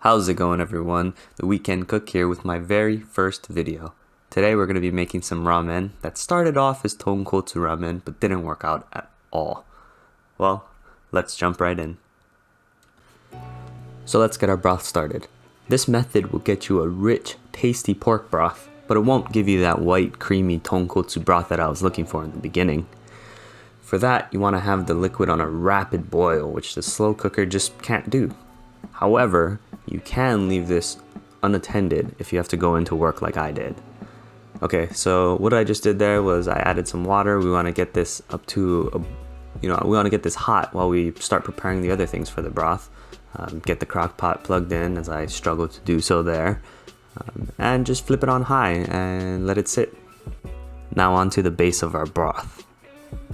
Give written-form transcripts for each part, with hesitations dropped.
How's it going, everyone? The Weekend Cook here with my very first video. Today we're going to be making some ramen that started off as tonkotsu ramen but didn't work out at all. Well, let's jump right in. So let's get our broth started. This method will get you a rich, tasty pork broth, but it won't give you that white, creamy tonkotsu broth that I was looking for in the beginning. For that, you want to have the liquid on a rapid boil, which the slow cooker just can't do. However, you can leave this unattended if you have to go into work like I did. Okay, so what I just did there was I added some water. We want to get this up to, we want to get this hot while we start preparing the other things for the broth. Get the crock pot plugged in as I struggle to do so there. And just flip it on high and let it sit. Now on to the base of our broth.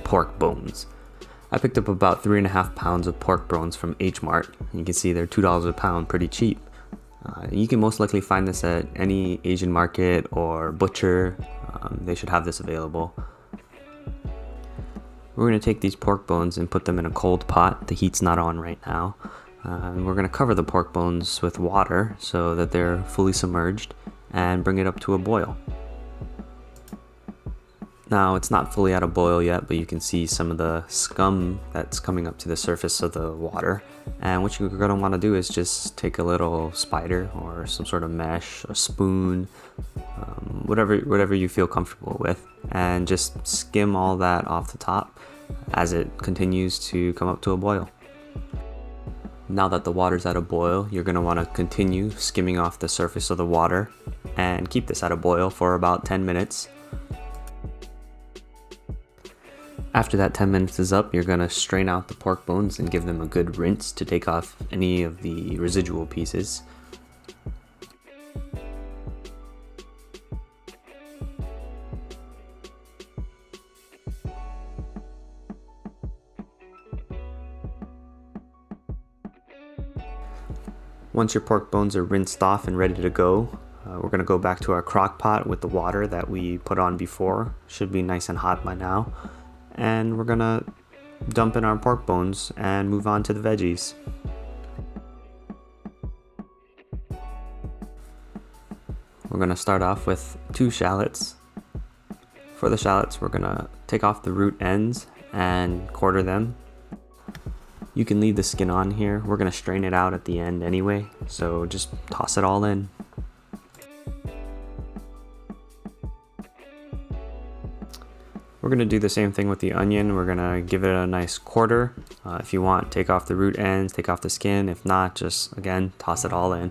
Pork bones. I picked up about 3.5 pounds of pork bones from H Mart. You can see they're $2 a pound, pretty cheap. You can most likely find this at any Asian market or butcher. They should have this available. We're going to take these pork bones and put them in a cold pot. The heat's not on right now. And we're going to cover the pork bones with water so that they're fully submerged and bring it up to a boil. Now, it's not fully at a boil yet, but you can see some of the scum that's coming up to the surface of the water. And what you're going to want to do is just take a little spider or some sort of mesh, a spoon, whatever you feel comfortable with, and just skim all that off the top as it continues to come up to a boil. Now that the water's at a boil, you're going to want to continue skimming off the surface of the water and keep this at a boil for about 10 minutes. After that 10 minutes is up, you're going to strain out the pork bones and give them a good rinse to take off any of the residual pieces. Once your pork bones are rinsed off and ready to go, we're going to go back to our crock pot with the water that we put on before. Should be nice and hot by now. And we're gonna dump in our pork bones and move on to the veggies. We're gonna start off with 2 shallots. For the shallots, we're gonna take off the root ends and quarter them. You can leave the skin on here. We're gonna strain it out at the end anyway, so just toss it all in. We're going to do the same thing with the onion. We're going to give it a nice quarter. If you want, take off the root ends, take off the skin. If not, just, again, toss it all in.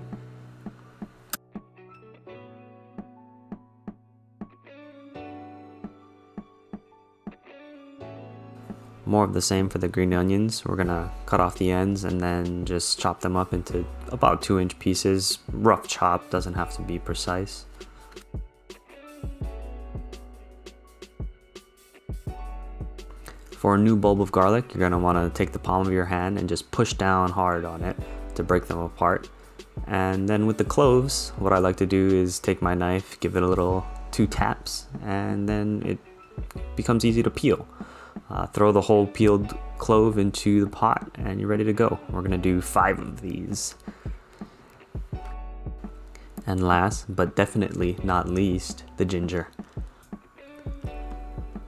More of the same for the green onions. We're going to cut off the ends and then just chop them up into about 2-inch pieces. Rough chop, doesn't have to be precise. For a new bulb of garlic, you're going to want to take the palm of your hand and just push down hard on it to break them apart. And then with the cloves, what I like to do is take my knife, give it a little 2 taps, and then it becomes easy to peel. Throw the whole peeled clove into the pot and you're ready to go. We're going to do 5 of these. And last, but definitely not least, the ginger.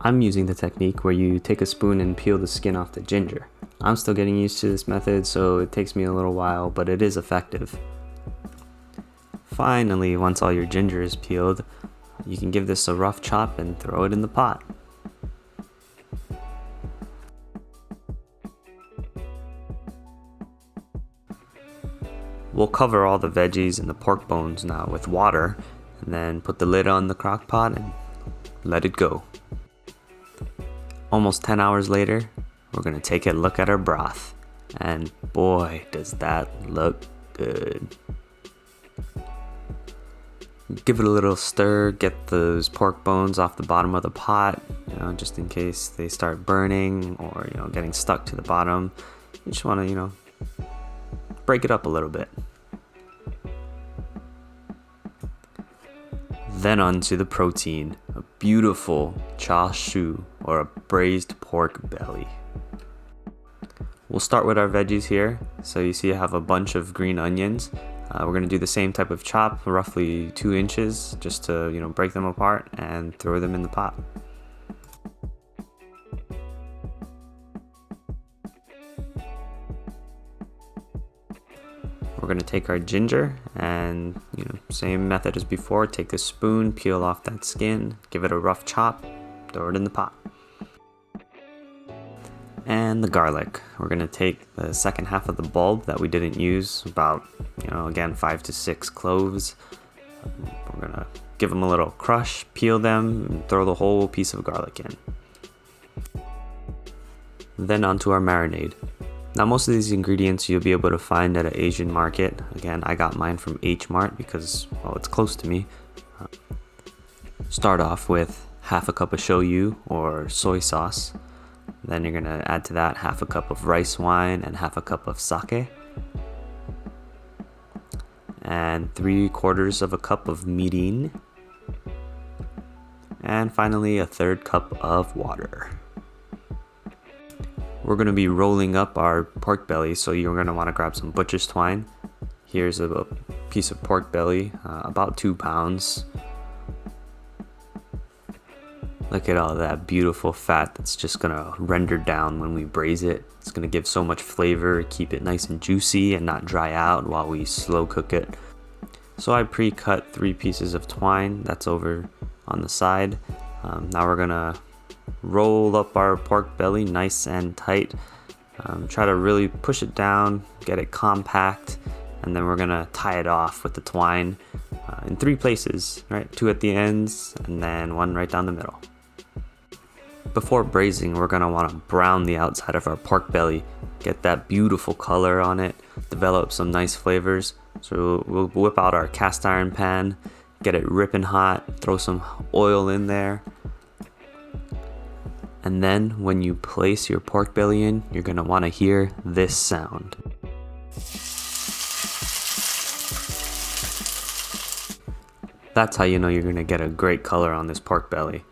I'm using the technique where you take a spoon and peel the skin off the ginger. I'm still getting used to this method, so it takes me a little while, but it is effective. Finally, once all your ginger is peeled, you can give this a rough chop and throw it in the pot. We'll cover all the veggies and the pork bones now with water, and then put the lid on the crock pot and let it go. Almost 10 hours later, we're going to take a look at our broth. And boy, does that look good. Give it a little stir, get those pork bones off the bottom of the pot, just in case they start burning or, getting stuck to the bottom. You just want to, break it up a little bit. Then on to the protein, a beautiful chashu or a braised pork belly. We'll start with our veggies here. So you see I have a bunch of green onions. We're going to do the same type of chop, roughly 2 inches, just to break them apart and throw them in the pot. We're going to take our ginger and same method as before, take a spoon, peel off that skin, give it a rough chop, throw it in the pot. And the garlic. We're going to take the second half of the bulb that we didn't use, about again 5 to 6 cloves. We're going to give them a little crush, peel them, and throw the whole piece of garlic in. Then onto our marinade. Now most of these ingredients you'll be able to find at an Asian market. Again, I got mine from H Mart because, well, it's close to me. Start off with half a cup of shoyu or soy sauce. Then you're gonna add to that half a cup of rice wine and half a cup of sake. And 3/4 of a cup of mirin. And finally a 1/3 cup of water. We're going to be rolling up our pork belly, so you're going to want to grab some butcher's twine. Here's a piece of pork belly, about 2 pounds. Look at all that beautiful fat that's just going to render down when we braise it. It's going to give so much flavor, keep it nice and juicy and not dry out while we slow cook it. So I pre-cut 3 pieces of twine, that's over on the side. Now we're going to roll up our pork belly nice and tight. Try to really push it down, get it compact, and then we're gonna tie it off with the twine in 3 places, right? 2 at the ends and then 1 right down the middle. Before braising, we're gonna want to brown the outside of our pork belly, get that beautiful color on it, develop some nice flavors. So we'll whip out our cast iron pan, get it ripping hot, throw some oil in there. And then when you place your pork belly in, you're going to want to hear this sound. That's how you know you're going to get a great color on this pork belly.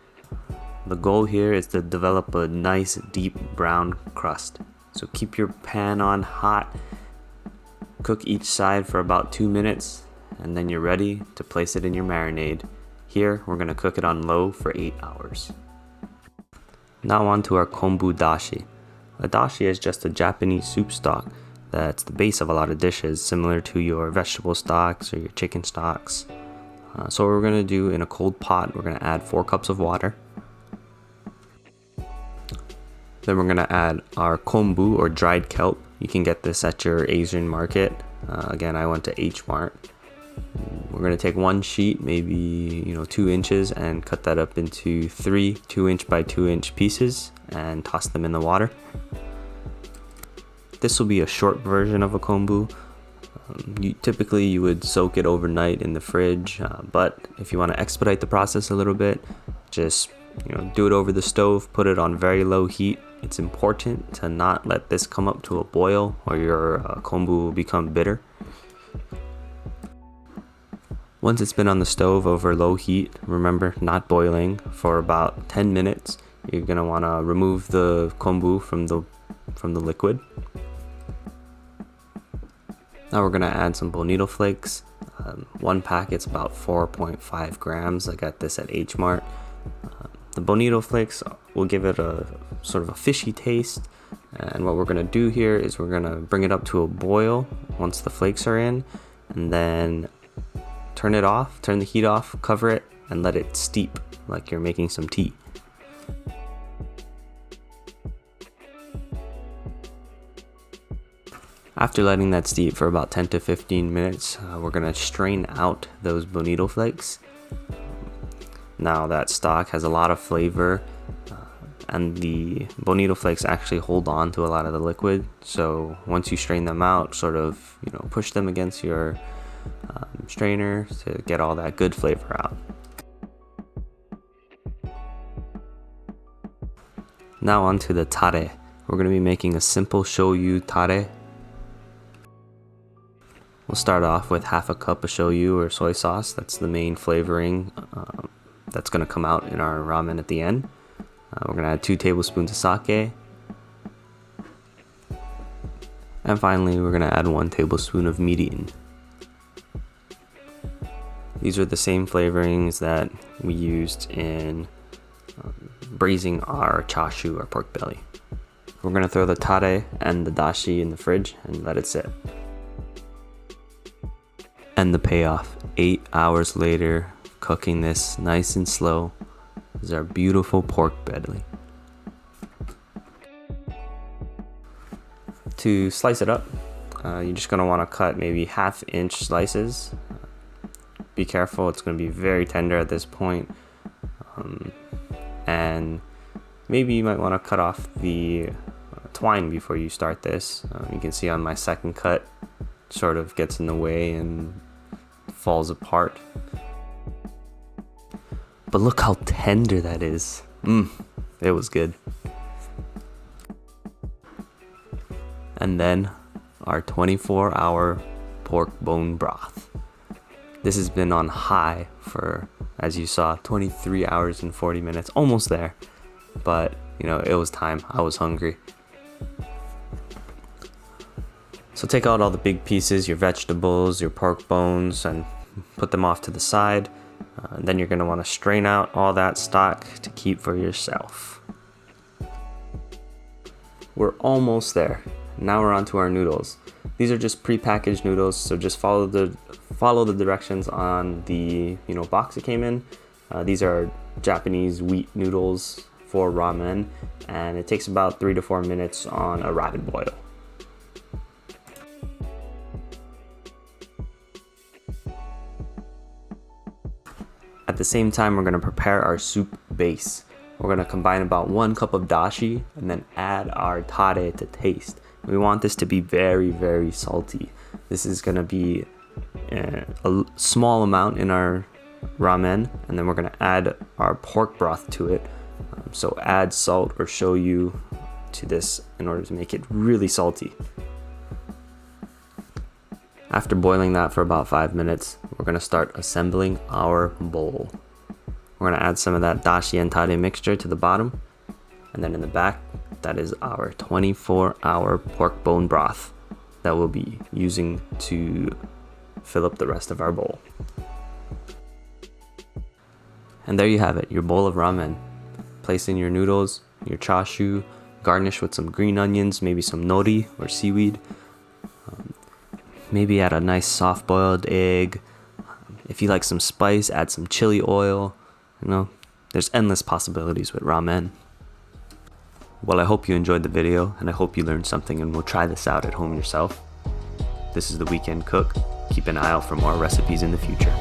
The goal here is to develop a nice deep brown crust. So keep your pan on hot, cook each side for about 2 minutes, and then you're ready to place it in your marinade. Here, we're going to cook it on low for 8 hours. Now on to our kombu dashi. A dashi is just a Japanese soup stock that's the base of a lot of dishes, similar to your vegetable stocks or your chicken stocks. So what we're going to do, in a cold pot, we're going to add 4 cups of water. Then we're going to add our kombu or dried kelp. You can get this at your Asian market. Again, I went to H Mart. We're going to take 1 sheet, maybe 2 inches, and cut that up into 3 2-inch by 2-inch pieces and toss them in the water. This will be a short version of a kombu. Typically you would soak it overnight in the fridge, but if you want to expedite the process a little bit, just do it over the stove, put it on very low heat. It's important to not let this come up to a boil or your kombu will become bitter. Once it's been on the stove over low heat, remember, not boiling, for about 10 minutes, you're going to want to remove the kombu from the liquid. Now we're going to add some bonito flakes. 1 packet's about 4.5 grams. I got this at H Mart. The bonito flakes will give it a sort of a fishy taste. And what we're going to do here is we're going to bring it up to a boil once the flakes are in, and then turn it off, turn the heat off, cover it, and let it steep like you're making some tea. After letting that steep for about 10 to 15 minutes, we're going to strain out those bonito flakes. Now that stock has a lot of flavor, and the bonito flakes actually hold on to a lot of the liquid. So once you strain them out, sort of push them against your strainer to get all that good flavor out. Now on to the tare. We're going to be making a simple shoyu tare. We'll start off with half a cup of shoyu or soy sauce. That's the main flavoring that's going to come out in our ramen at the end. We're going to add 2 tablespoons of sake. And finally, we're going to add 1 tablespoon of mirin. These are the same flavorings that we used in braising our chashu, or pork belly. We're gonna throw the tare and the dashi in the fridge and let it sit. And the payoff, 8 hours later, cooking this nice and slow, is our beautiful pork belly. To slice it up, you're just gonna wanna cut maybe 1/2 inch slices. Be careful, it's gonna be very tender at this point. And maybe you might wanna cut off the twine before you start this. You can see on my second cut, sort of gets in the way and falls apart. But look how tender that is. It was good. And then our 24-hour pork bone broth. This has been on high for, as you saw, 23 hours and 40 minutes, almost there. But, you know, it was time. I was hungry. So take out all the big pieces, your vegetables, your pork bones, and put them off to the side. Then you're going to want to strain out all that stock to keep for yourself. We're almost there. Now we're on to our noodles. These are just pre-packaged noodles, so just follow the directions on the box it came in. These are Japanese wheat noodles for ramen, and it takes about 3 to 4 minutes on a rapid boil. At the same time, we're going to prepare our soup base. We're going to combine about 1 cup of dashi and then add our tare to taste. We want this to be very, very salty. This is going to be a small amount in our ramen, and then we're going to add our pork broth to it. So add salt or shoyu to this in order to make it really salty. After boiling that for about 5 minutes, we're going to start assembling our bowl. We're going to add some of that dashi and tare mixture to the bottom, and then in the back, that is our 24-hour pork bone broth that we'll be using to fill up the rest of our bowl. And there you have it, your bowl of ramen. Place in your noodles, your chashu, garnish with some green onions, maybe some nori or seaweed. Maybe add a nice soft-boiled egg. If you like some spice, add some chili oil. There's endless possibilities with ramen. Well, I hope you enjoyed the video, and I hope you learned something and will try this out at home yourself. This is The Weekend Cook. Keep an eye out for more recipes in the future.